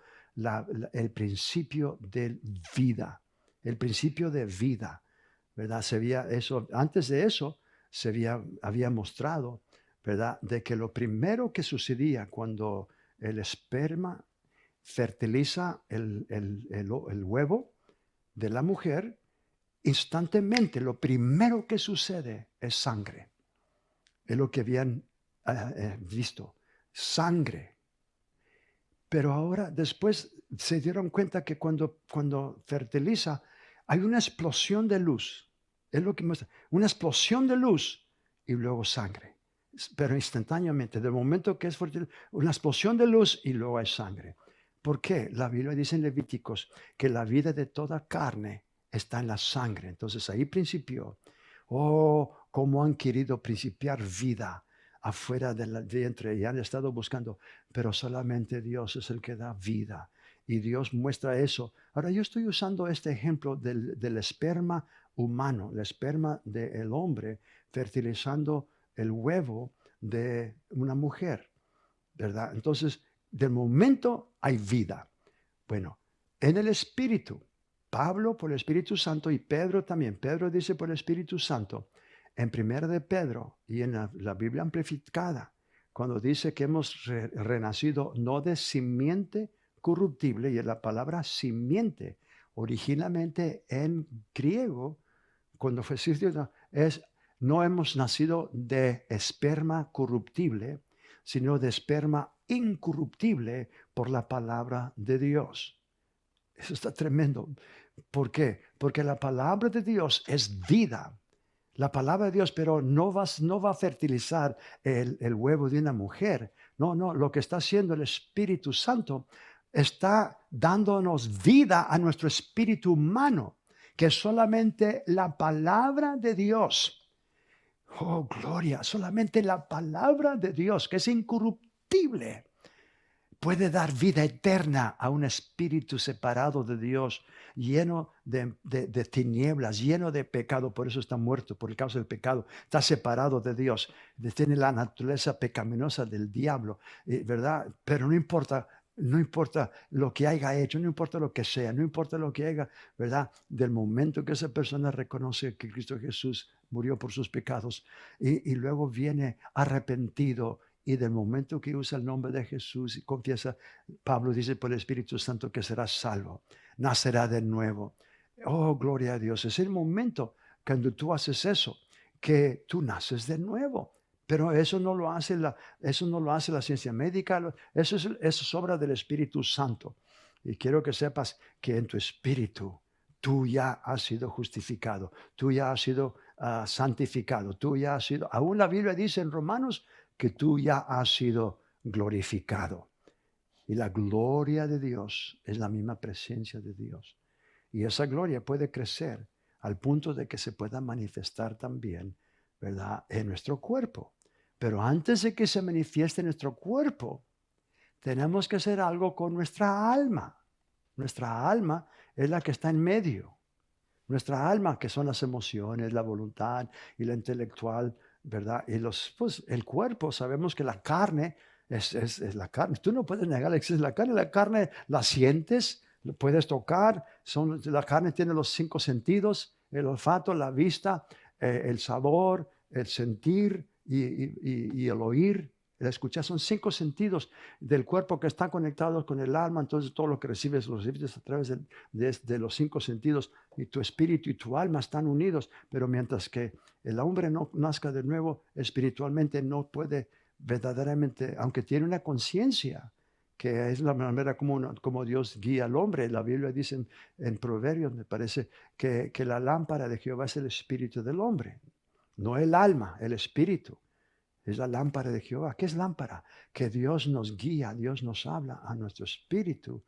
el principio de vida, el principio de vida, ¿verdad? Antes de eso había mostrado, ¿verdad? De que lo primero que sucedía cuando el esperma fertiliza el huevo de la mujer, instantáneamente lo primero que sucede es sangre. Es lo que habían visto, sangre. Pero ahora después se dieron cuenta que cuando fertiliza hay una explosión de luz. Es lo que muestra, una explosión de luz y luego sangre. Pero instantáneamente, del momento que es una explosión de luz y luego hay sangre. ¿Por qué? La Biblia dice en Levíticos que la vida de toda carne está en la sangre. Entonces ahí principió. Oh, cómo han querido principiar vida afuera del vientre y han estado buscando, pero solamente Dios es el que da vida y Dios muestra eso. Ahora yo estoy usando este ejemplo del esperma humano, el esperma del hombre fertilizando el huevo de una mujer, ¿verdad? Entonces, del momento hay vida. Bueno, en el Espíritu, Pablo por el Espíritu Santo y Pedro también. Pedro dice por el Espíritu Santo, en 1 de Pedro y en la Biblia amplificada, cuando dice que hemos renacido no de simiente corruptible, y la palabra simiente, originalmente en griego, cuando fue escrito, no hemos nacido de esperma corruptible, sino de esperma incorruptible por la palabra de Dios. Eso está tremendo. ¿Por qué? Porque la palabra de Dios es vida. La palabra de Dios, pero no va a fertilizar el huevo de una mujer. No, lo que está haciendo el Espíritu Santo está dándonos vida a nuestro espíritu humano, que es solamente la palabra de Dios. Oh, gloria, solamente la palabra de Dios, que es incorruptible, puede dar vida eterna a un espíritu separado de Dios, lleno de tinieblas, lleno de pecado. Por eso está muerto, por causa del pecado. Está separado de Dios. Tiene la naturaleza pecaminosa del diablo, ¿verdad? Pero no importa lo que haya hecho, no importa lo que sea, no importa lo que haga, ¿verdad? Del momento que esa persona reconoce que Cristo Jesús murió por sus pecados y luego viene arrepentido, y del momento que usa el nombre de Jesús y confiesa, Pablo dice por el Espíritu Santo que será salvo, nacerá de nuevo. Oh, gloria a Dios. Es el momento cuando tú haces eso, que tú naces de nuevo. Pero eso no lo hace la ciencia médica, eso es obra del Espíritu Santo. Y quiero que sepas que en tu espíritu tú ya has sido justificado, tú ya has sido santificado, tú ya has sido, aún la Biblia dice en Romanos, que tú ya has sido glorificado. Y la gloria de Dios es la misma presencia de Dios. Y esa gloria puede crecer al punto de que se pueda manifestar también, ¿verdad?, en nuestro cuerpo. Pero antes de que se manifieste nuestro cuerpo, tenemos que hacer algo con nuestra alma. Nuestra alma es la que está en medio. Nuestra alma, que son las emociones, la voluntad y la intelectual, ¿verdad? Y pues, el cuerpo, sabemos que la carne es la carne. Tú no puedes negar que existe la carne la sientes, lo puedes tocar. La carne tiene los 5 sentidos, el olfato, la vista, el sabor, el sentir y el oír. El escuchar son 5 sentidos del cuerpo que están conectados con el alma. Entonces todo lo que recibes lo recibes a través de los 5 sentidos, y tu espíritu y tu alma están unidos. Pero mientras que el hombre no nazca de nuevo espiritualmente, no puede verdaderamente, aunque tiene una conciencia, que es la manera como Dios guía al hombre. La Biblia dice en Proverbios, me parece, que la lámpara de Jehová es el espíritu del hombre, no el alma, el espíritu. Es la lámpara de Jehová. ¿Qué es lámpara? Que Dios nos guía, Dios nos habla a nuestro espíritu,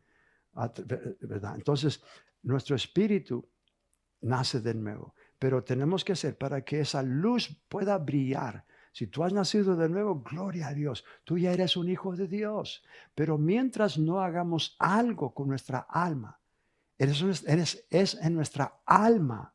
¿verdad? Entonces, nuestro espíritu nace de nuevo, pero tenemos que hacer para que esa luz pueda brillar. Si tú has nacido de nuevo, gloria a Dios, tú ya eres un hijo de Dios. Pero mientras no hagamos algo con nuestra alma, es en nuestra alma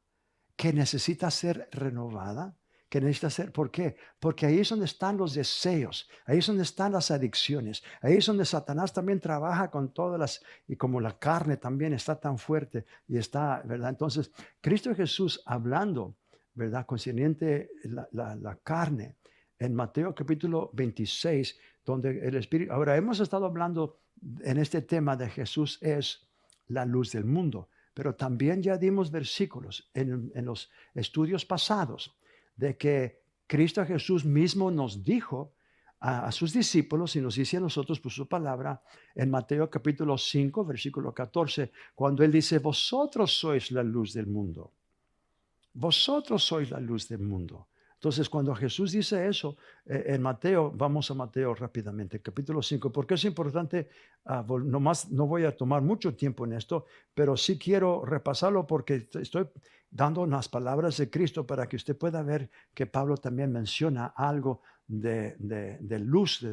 que necesita ser renovada, que necesita ser, ¿por qué? Porque ahí es donde están los deseos, ahí es donde están las adicciones, ahí es donde Satanás también trabaja con todas las, y como la carne también está tan fuerte y está, ¿verdad? Entonces, Cristo Jesús hablando, ¿verdad? Concerniente la carne, en Mateo capítulo 26, donde el Espíritu, ahora hemos estado hablando en este tema de Jesús es la luz del mundo. Pero también ya dimos versículos en los estudios pasados de que Cristo Jesús mismo nos dijo a sus discípulos y nos dice a nosotros por su palabra en Mateo capítulo 5, versículo 14, cuando Él dice, vosotros sois la luz del mundo. Vosotros sois la luz del mundo. Entonces, cuando Jesús dice eso, en Mateo, vamos a Mateo rápidamente, capítulo 5, porque es importante, no voy a tomar mucho tiempo en esto, pero sí quiero repasarlo porque estoy dando unas palabras de Cristo para que usted pueda ver que Pablo también menciona algo de luz,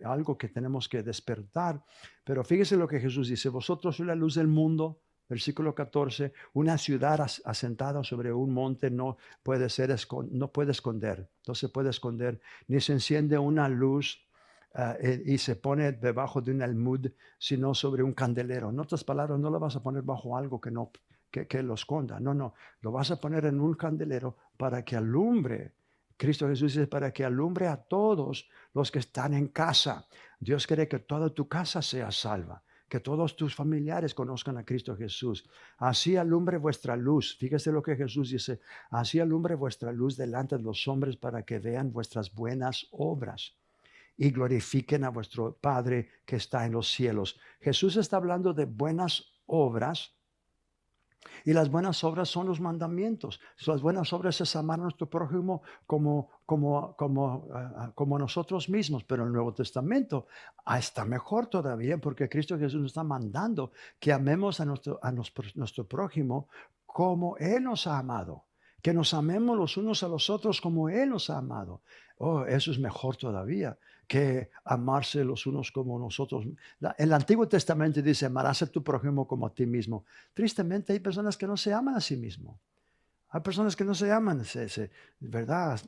algo que tenemos que despertar. Pero fíjese lo que Jesús dice, vosotros sois la luz del mundo. Versículo 14, una ciudad asentada sobre un monte no puede esconder, no se puede esconder, ni se enciende una luz y se pone debajo de un almud, sino sobre un candelero. En otras palabras, no lo vas a poner bajo algo que lo esconda, no, lo vas a poner en un candelero para que alumbre. Cristo Jesús dice, para que alumbre a todos los que están en casa. Dios quiere que toda tu casa sea salva, que todos tus familiares conozcan a Cristo Jesús. Así alumbre vuestra luz. Fíjese lo que Jesús dice. Así alumbre vuestra luz delante de los hombres para que vean vuestras buenas obras y glorifiquen a vuestro Padre que está en los cielos. Jesús está hablando de buenas obras. Y las buenas obras son los mandamientos. Las buenas obras es amar a nuestro prójimo como nosotros mismos. Pero en el Nuevo Testamento está mejor todavía porque Cristo Jesús nos está mandando que amemos a nuestro prójimo como Él nos ha amado. Que nos amemos los unos a los otros como Él nos ha amado. Oh, eso es mejor todavía que amarse los unos como nosotros. El Antiguo Testamento dice, amarás a tu prójimo como a ti mismo. Tristemente hay personas que no se aman a sí mismos. Hay personas que no se aman, ¿verdad?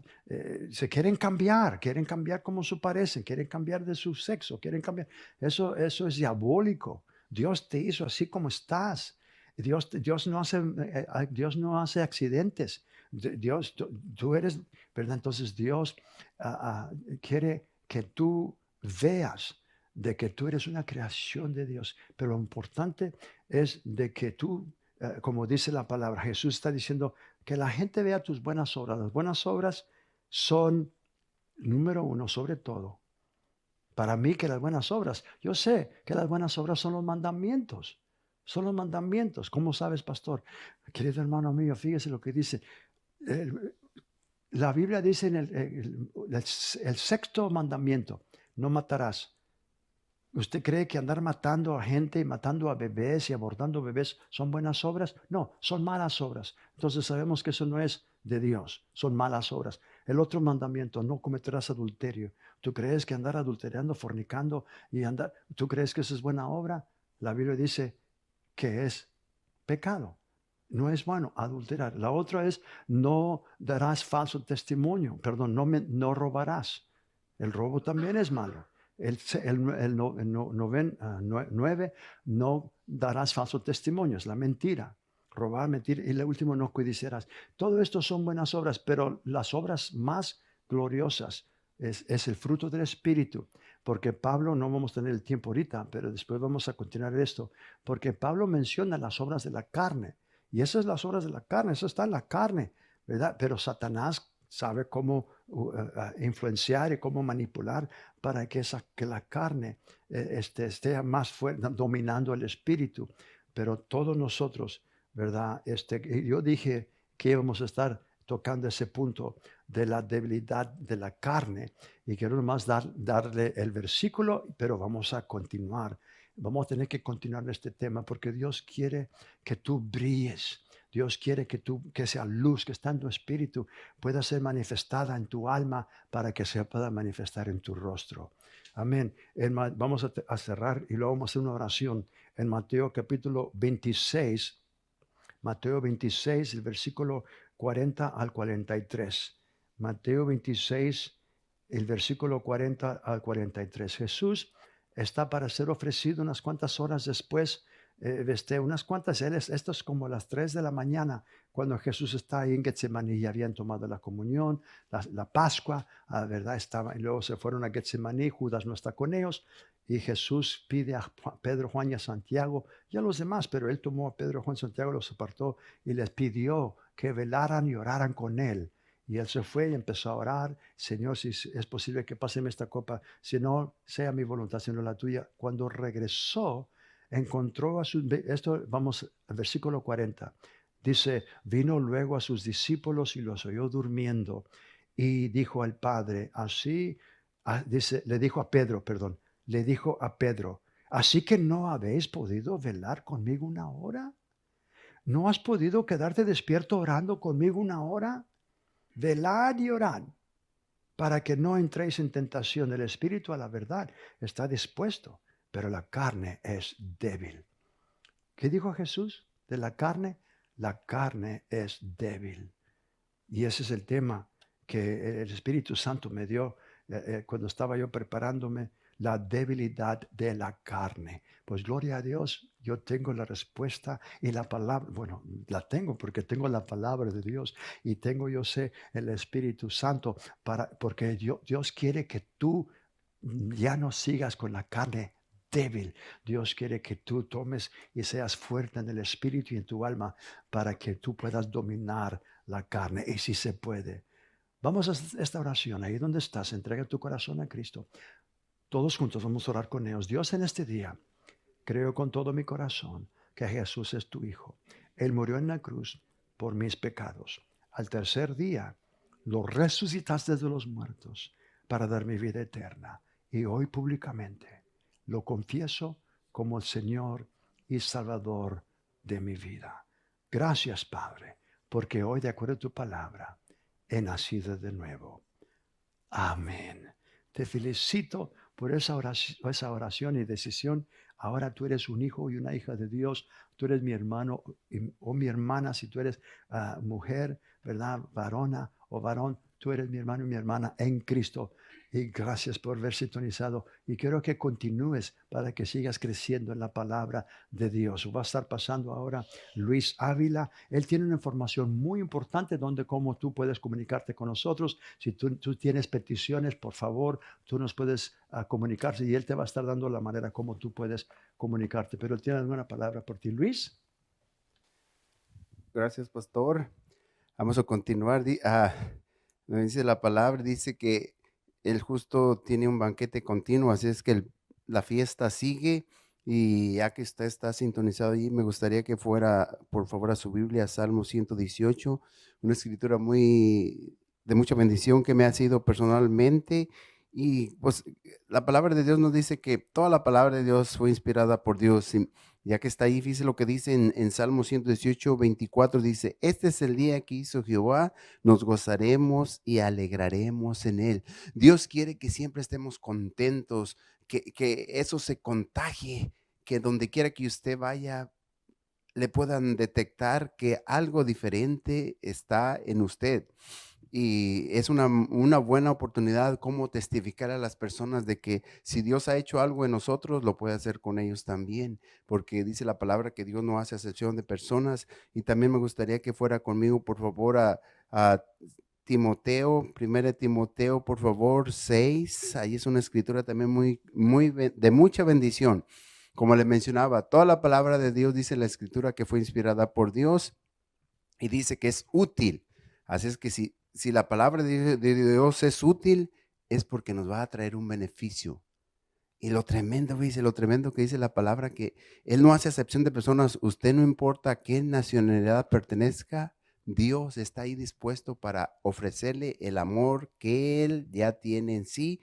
Se quieren cambiar como se parecen, quieren cambiar de su sexo, quieren cambiar. Eso es diabólico. Dios te hizo así como estás. Dios no hace accidentes. Tú eres, ¿verdad? Entonces Dios quiere que tú veas de que tú eres una creación de Dios. Pero lo importante es de que tú, como dice la palabra, Jesús está diciendo que la gente vea tus buenas obras. Las buenas obras son, número uno, sobre todo, para mí que las buenas obras, yo sé que las buenas obras son los mandamientos. Son los mandamientos. ¿Cómo sabes, pastor? Querido hermano mío, fíjese lo que dice. La Biblia dice en el sexto mandamiento, no matarás. ¿Usted cree que andar matando a gente y matando a bebés y abortando bebés son buenas obras? No, son malas obras. Entonces sabemos que eso no es de Dios, son malas obras. El otro mandamiento, no cometerás adulterio. ¿Tú crees que andar adulterando, fornicando tú crees que eso es buena obra? La Biblia dice que es pecado. No es bueno adulterar. La otra es no darás falso testimonio. Perdón, no robarás. El robo también es malo. Nueve, no darás falso testimonio. Es la mentira. Robar, mentir. Y el último, no codiciarás. Todo esto son buenas obras, pero las obras más gloriosas es el fruto del Espíritu. Porque Pablo, no vamos a tener el tiempo ahorita, pero después vamos a continuar esto. Porque Pablo menciona las obras de la carne. Y esas son las obras de la carne, eso está en la carne, ¿verdad? Pero Satanás sabe cómo influenciar y cómo manipular para que la carne esté más fuerte, dominando el espíritu. Pero todos nosotros, ¿verdad? Yo dije que íbamos a estar tocando ese punto de la debilidad de la carne y quiero nomás darle el versículo, pero vamos a continuar. Vamos a tener que continuar este tema porque Dios quiere que tú brilles. Dios quiere que esa luz que está en tu espíritu pueda ser manifestada en tu alma para que se pueda manifestar en tu rostro. Amén. Vamos a cerrar y luego vamos a hacer una oración en Mateo capítulo 26. Mateo 26, el versículo 40 al 43. Mateo 26, el versículo 40 al 43. Jesús está para ser ofrecido unas cuantas horas después, esto es como las 3 de la mañana, cuando Jesús está ahí en Getsemaní y habían tomado la comunión, la Pascua, ¿verdad? Y luego se fueron a Getsemaní, Judas no está con ellos, y Jesús pide a Pedro, Juan y a Santiago y a los demás, pero él tomó a Pedro, Juan y Santiago, los apartó y les pidió que velaran y oraran con él. Y él se fue y empezó a orar: Señor, si es posible que pase esta copa, si no sea mi voluntad, sino la tuya. Cuando regresó, encontró vamos al versículo 40. Dice: vino luego a sus discípulos y los oyó durmiendo. Y dijo al Padre, le dijo a Pedro, ¿así que no habéis podido velar conmigo una hora? ¿No has podido quedarte despierto orando conmigo una hora? Velad y orad para que no entréis en tentación. El espíritu, a la verdad, está dispuesto, pero la carne es débil. ¿Qué dijo Jesús de la carne? La carne es débil. Y ese es el tema que el Espíritu Santo me dio cuando estaba yo preparándome: la debilidad de la carne. Pues gloria a Dios, yo tengo la respuesta y la palabra. Bueno, la tengo porque tengo la palabra de Dios y tengo, yo sé, el Espíritu Santo, porque Dios quiere que tú ya no sigas con la carne débil. Dios quiere que tú tomes y seas fuerte en el espíritu y en tu alma para que tú puedas dominar la carne. Y si se puede. Vamos a esta oración. Ahí donde estás, entrega tu corazón a Cristo. Todos juntos vamos a orar con ellos. Dios, en este día, creo con todo mi corazón que Jesús es tu Hijo. Él murió en la cruz por mis pecados. Al tercer día lo resucitaste de los muertos para dar mi vida eterna. Y hoy públicamente lo confieso como el Señor y Salvador de mi vida. Gracias, Padre, porque hoy, de acuerdo a tu palabra, he nacido de nuevo. Amén. Te felicito por esa oración y decisión. Ahora tú eres un hijo y una hija de Dios. Tú eres mi hermano o mi hermana. Si tú eres mujer, ¿verdad? Varona o varón, tú eres mi hermano y mi hermana en Cristo. Y gracias por haber sintonizado. Y quiero que continúes para que sigas creciendo en la palabra de Dios. Va a estar pasando ahora Luis Ávila. Él tiene una información muy importante donde cómo tú puedes comunicarte con nosotros. Si tú tienes peticiones, por favor, tú nos puedes comunicarse y él te va a estar dando la manera como tú puedes comunicarte. Pero él tiene alguna palabra por ti, Luis. Gracias, pastor. Vamos a continuar. Me dice la palabra, dice que el justo tiene un banquete continuo, así es que la fiesta sigue. Y ya que está sintonizado allí, me gustaría que fuera, por favor, a su Biblia, Salmo 118, una escritura de mucha bendición que me ha sido personalmente Y pues la palabra de Dios nos dice que toda la palabra de Dios fue inspirada por Dios. Y ya que está ahí, dice lo que dice en Salmo 118, 24, dice, este es el día que hizo Jehová, nos gozaremos y alegraremos en él. Dios quiere que siempre estemos contentos, que eso se contagie, que donde quiera que usted vaya, le puedan detectar que algo diferente está en usted. Y es una buena oportunidad como testificar a las personas de que si Dios ha hecho algo en nosotros, lo puede hacer con ellos también, porque dice la palabra que Dios no hace acepción de personas. Y también me gustaría que fuera conmigo, por favor, a Timoteo, 1 Timoteo, por favor, 6. Ahí es una escritura también de mucha bendición. Como le mencionaba, toda la palabra de Dios dice la escritura que fue inspirada por Dios y dice que es útil. Así es que si la palabra de Dios es útil, es porque nos va a traer un beneficio. Y lo tremendo que dice la palabra, que Él no hace acepción de personas. Usted, no importa a qué nacionalidad pertenezca, Dios está ahí dispuesto para ofrecerle el amor que Él ya tiene en sí.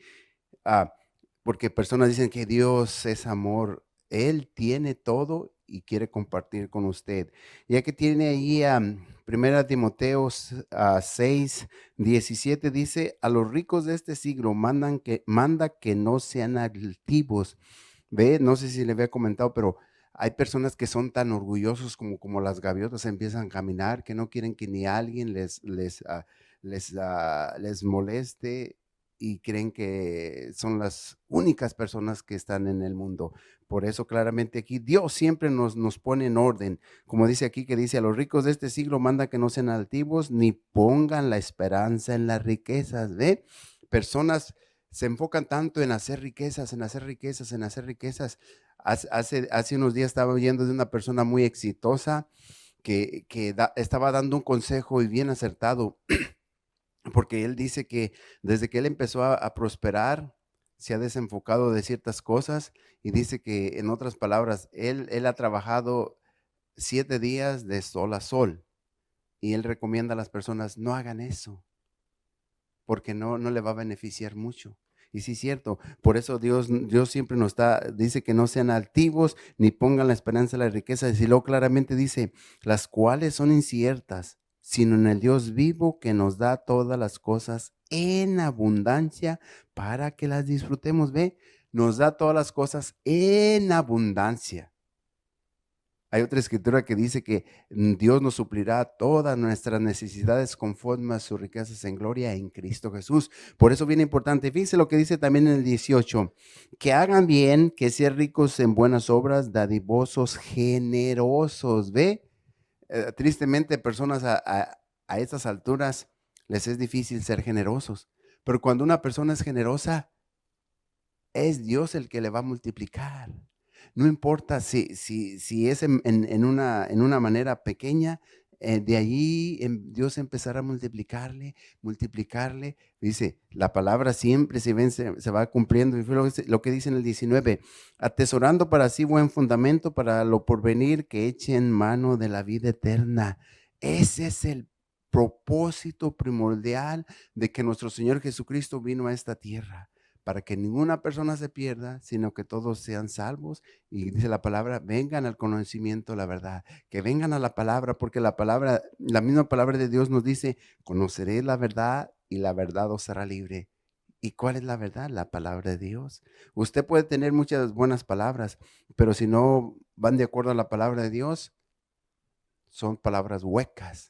Porque personas dicen que Dios es amor. Él tiene todo y quiere compartir con usted. Ya que tiene ahí a 1 Timoteo 6, 17, dice, a los ricos de este siglo manda que no sean altivos. Ve, no sé si le había comentado, pero hay personas que son tan orgullosos como las gaviotas empiezan a caminar, que no quieren que ni alguien les moleste, y creen que son las únicas personas que están en el mundo. Por eso claramente aquí Dios siempre nos pone en orden. Como dice aquí, que dice, a los ricos de este siglo manda que no sean altivos ni pongan la esperanza en las riquezas. ¿Ve? Personas se enfocan tanto en hacer riquezas, en hacer riquezas, en hacer riquezas. Hace unos días estaba oyendo de una persona muy exitosa que estaba dando un consejo y bien acertado. Porque él dice que desde que él empezó a prosperar, se ha desenfocado de ciertas cosas, y dice que, en otras palabras, él ha trabajado 7 días de sol a sol, y él recomienda a las personas, no hagan eso, porque no le va a beneficiar mucho. Y sí es cierto, por eso Dios siempre dice que no sean altivos, ni pongan la esperanza en la riqueza, y luego claramente dice, las cuales son inciertas, sino en el Dios vivo que nos da todas las cosas en abundancia para que las disfrutemos. Ve, nos da todas las cosas en abundancia. Hay otra escritura que dice que Dios nos suplirá todas nuestras necesidades conforme a sus riquezas en gloria en Cristo Jesús. Por eso, bien importante, fíjense lo que dice también en el 18, que hagan bien, que sean ricos en buenas obras, dadivosos, generosos. ¿Ve? Tristemente, personas a estas alturas les es difícil ser generosos, pero cuando una persona es generosa, es Dios el que le va a multiplicar. No importa si es en una manera pequeña, de allí Dios empezará a multiplicarle. Dice, la palabra siempre se va cumpliendo. Y fue lo que dice en el 19, atesorando para sí buen fundamento para lo porvenir, que echen mano de la vida eterna. Ese es el propósito primordial de que nuestro Señor Jesucristo vino a esta tierra, para que ninguna persona se pierda, sino que todos sean salvos. Y dice la palabra, vengan al conocimiento de la verdad, que vengan a la palabra, porque la misma palabra de Dios nos dice, conoceréis la verdad y la verdad os hará libre. ¿Y cuál es la verdad? La palabra de Dios. Usted puede tener muchas buenas palabras, pero si no van de acuerdo a la palabra de Dios, son palabras huecas.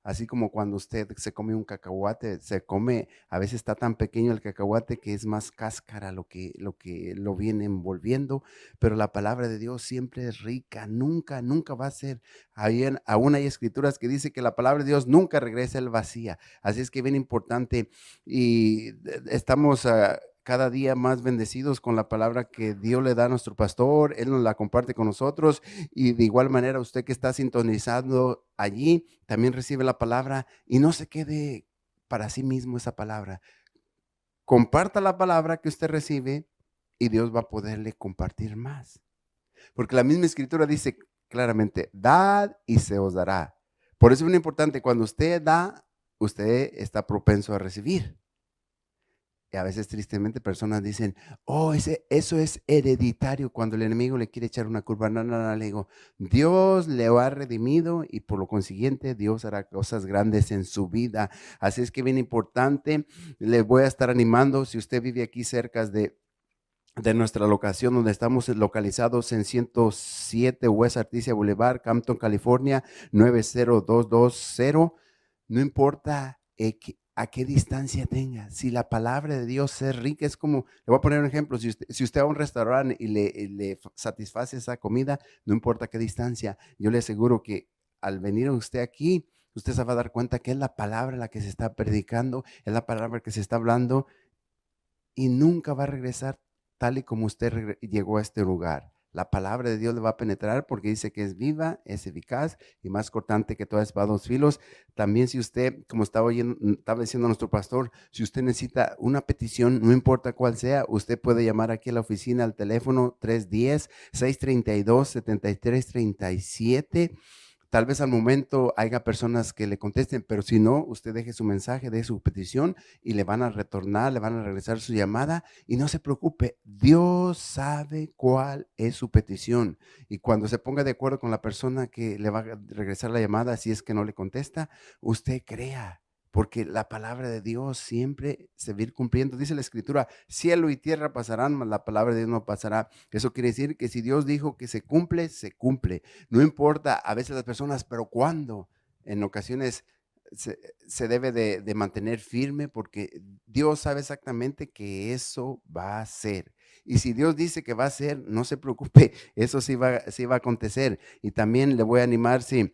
Así como cuando usted se come un cacahuate, a veces está tan pequeño el cacahuate que es más cáscara lo que lo viene envolviendo, pero la palabra de Dios siempre es rica, nunca va a ser. Aún hay escrituras que dice que la palabra de Dios nunca regresa al vacía. Así es que bien importante, y estamos cada día más bendecidos con la palabra que Dios le da a nuestro pastor. Él nos la comparte con nosotros, y de igual manera usted que está sintonizando allí también recibe la palabra, y no se quede para sí mismo esa palabra. Comparta la palabra que usted recibe y Dios va a poderle compartir más, porque la misma escritura dice claramente, dad y se os dará. Por eso es muy importante, cuando usted da, usted está propenso a recibir. Y a veces tristemente personas dicen, oh, eso es hereditario cuando el enemigo le quiere echar una curva. No, no, no, le digo, Dios le ha redimido y por lo consiguiente Dios hará cosas grandes en su vida. Así es que bien importante, le voy a estar animando, si usted vive aquí cerca de nuestra locación donde estamos localizados en 107 West Artesia Boulevard, Campton, California, 90220. No importa a qué distancia tenga, si la palabra de Dios es rica, es como, le voy a poner un ejemplo, si usted va a un restaurante y le satisface esa comida, no importa qué distancia, yo le aseguro que al venir usted aquí, usted se va a dar cuenta que es la palabra la que se está predicando, es la palabra que se está hablando y nunca va a regresar tal y como usted llegó a este lugar. La palabra de Dios le va a penetrar porque dice que es viva, es eficaz y más cortante que toda espada de dos filos. También si usted, como estaba diciendo nuestro pastor, si usted necesita una petición, no importa cuál sea, usted puede llamar aquí a la oficina al teléfono 310-632-7337. Tal vez al momento haya personas que le contesten, pero si no, usted deje su mensaje, de su petición y le van a retornar, le van a regresar su llamada y no se preocupe, Dios sabe cuál es su petición y cuando se ponga de acuerdo con la persona que le va a regresar la llamada, si es que no le contesta, usted crea. Porque la palabra de Dios siempre se va a ir cumpliendo. Dice la Escritura, cielo y tierra pasarán, mas la palabra de Dios no pasará. Eso quiere decir que si Dios dijo que se cumple, se cumple. No importa a veces las personas, pero ¿cuándo? En ocasiones se debe de mantener firme porque Dios sabe exactamente que eso va a ser. Y si Dios dice que va a ser, no se preocupe, eso sí va a acontecer. Y también le voy a animar, si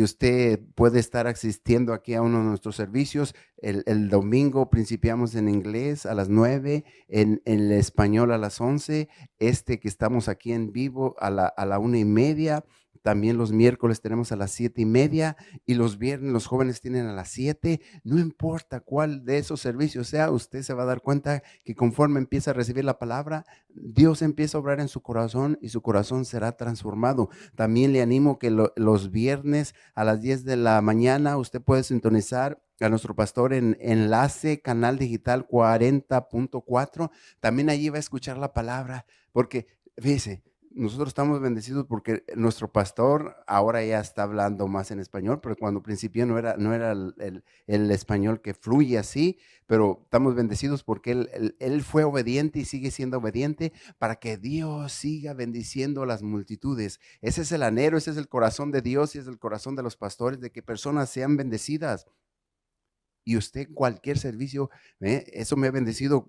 usted puede estar asistiendo aquí a uno de nuestros servicios, el domingo principiamos en inglés a las 9, en el español a las 11, que estamos aquí en vivo a la 1:30. También los miércoles tenemos a las 7:30 y los viernes los jóvenes tienen a las 7. No importa cuál de esos servicios sea, usted se va a dar cuenta que conforme empieza a recibir la palabra, Dios empieza a obrar en su corazón y su corazón será transformado. También le animo que los viernes a las 10 de la mañana usted puede sintonizar a nuestro pastor en Enlace Canal Digital 40.4. También allí va a escuchar la palabra, porque fíjese, nosotros estamos bendecidos porque nuestro pastor ahora ya está hablando más en español, pero cuando principió no era el español que fluye así, pero estamos bendecidos porque él fue obediente y sigue siendo obediente para que Dios siga bendiciendo a las multitudes. Ese es el anhelo, ese es el corazón de Dios y es el corazón de los pastores, de que personas sean bendecidas. Y usted cualquier servicio, eso me ha bendecido.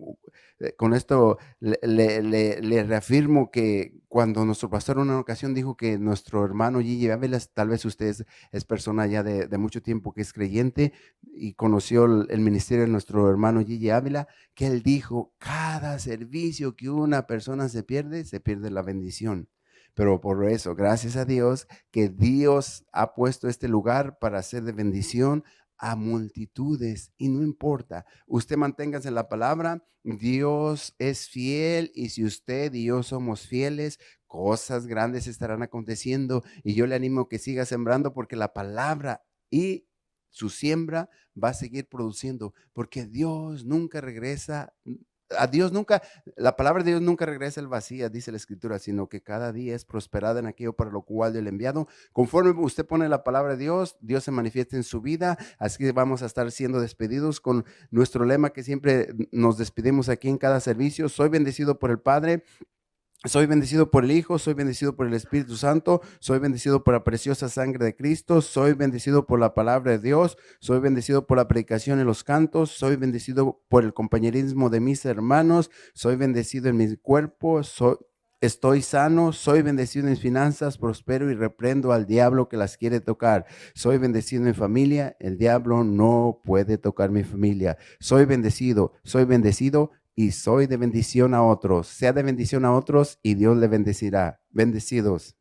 Con esto le reafirmo que cuando nuestro pastor en una ocasión dijo que nuestro hermano Gigi Ávila, tal vez usted es persona ya de mucho tiempo que es creyente y conoció el ministerio de nuestro hermano Gigi Ávila, que él dijo, cada servicio que una persona se pierde la bendición. Pero por eso, gracias a Dios, que Dios ha puesto este lugar para ser de bendición a multitudes y no importa, usted manténgase en la palabra, Dios es fiel y si usted y yo somos fieles, cosas grandes estarán aconteciendo y yo le animo que siga sembrando porque la palabra y su siembra va a seguir produciendo porque Dios nunca regresa. La palabra de Dios nunca regresa al vacío, dice la Escritura, sino que cada día es prosperada en aquello para lo cual Dios le ha enviado. Conforme usted pone la palabra de Dios, Dios se manifiesta en su vida. Así que vamos a estar siendo despedidos con nuestro lema que siempre nos despedimos aquí en cada servicio. Soy bendecido por el Padre. Soy bendecido por el Hijo, soy bendecido por el Espíritu Santo, soy bendecido por la preciosa sangre de Cristo, soy bendecido por la palabra de Dios, soy bendecido por la predicación y los cantos, soy bendecido por el compañerismo de mis hermanos, soy bendecido en mi cuerpo, estoy sano, soy bendecido en mis finanzas, prospero y reprendo al diablo que las quiere tocar. Soy bendecido en mi familia, el diablo no puede tocar mi familia. Soy bendecido y soy de bendición a otros. Sea de bendición a otros y Dios le bendecirá. Bendecidos.